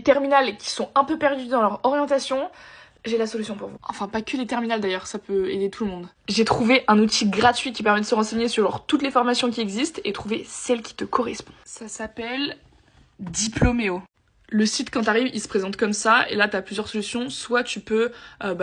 terminales qui sont un peu perdus dans leur orientation, j'ai la solution pour vous. Enfin, pas que les terminales d'ailleurs, ça peut aider tout le monde. J'ai trouvé un outil gratuit qui permet de se renseigner sur toutes les formations qui existent et trouver celle qui te correspond. Ça s'appelle Diplôméo. Le site, quand t'arrives, il se présente comme ça, et là t'as plusieurs solutions. Soit tu peux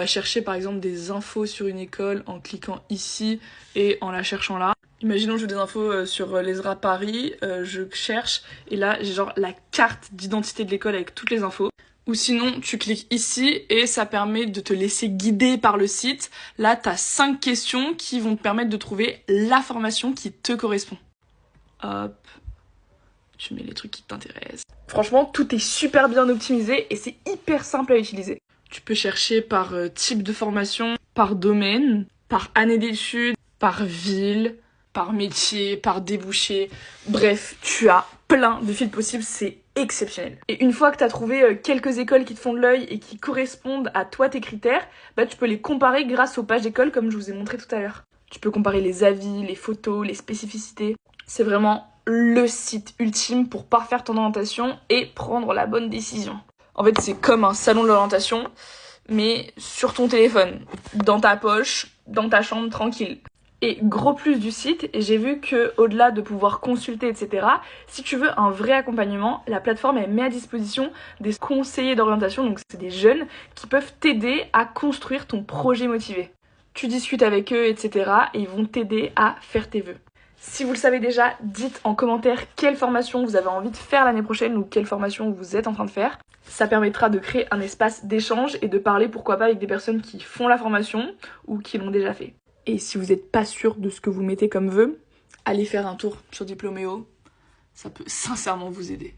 chercher par exemple des infos sur une école en cliquant ici et en la cherchant là. Imaginons que je veux des infos sur l'ESRA Paris, je cherche, et là j'ai genre la carte d'identité de l'école avec toutes les infos. Ou sinon, tu cliques ici et ça permet de te laisser guider par le site. Là, t'as 5 questions qui vont te permettre de trouver la formation qui te correspond. Hop. Tu mets les trucs qui t'intéressent. Franchement, tout est super bien optimisé et c'est hyper simple à utiliser. Tu peux chercher par type de formation, par domaine, par année d'études, par ville, par métier, par débouché. Bref, tu as plein de fils possibles, c'est exceptionnel. Et une fois que tu as trouvé quelques écoles qui te font de l'œil et qui correspondent à toi tes critères, tu peux les comparer grâce aux pages d'école comme je vous ai montré tout à l'heure. Tu peux comparer les avis, les photos, les spécificités. C'est vraiment le site ultime pour parfaire ton orientation et prendre la bonne décision. En fait, c'est comme un salon de l'orientation, mais sur ton téléphone, dans ta poche, dans ta chambre, tranquille. Et gros plus du site, j'ai vu que au-delà de pouvoir consulter, etc., si tu veux un vrai accompagnement, la plateforme elle met à disposition des conseillers d'orientation, donc c'est des jeunes qui peuvent t'aider à construire ton projet motivé. Tu discutes avec eux, etc., et ils vont t'aider à faire tes vœux. Si vous le savez déjà, dites en commentaire quelle formation vous avez envie de faire l'année prochaine ou quelle formation vous êtes en train de faire. Ça permettra de créer un espace d'échange et de parler pourquoi pas avec des personnes qui font la formation ou qui l'ont déjà fait. Et si vous n'êtes pas sûr de ce que vous mettez comme vœu, allez faire un tour sur Diplôméo, ça peut sincèrement vous aider.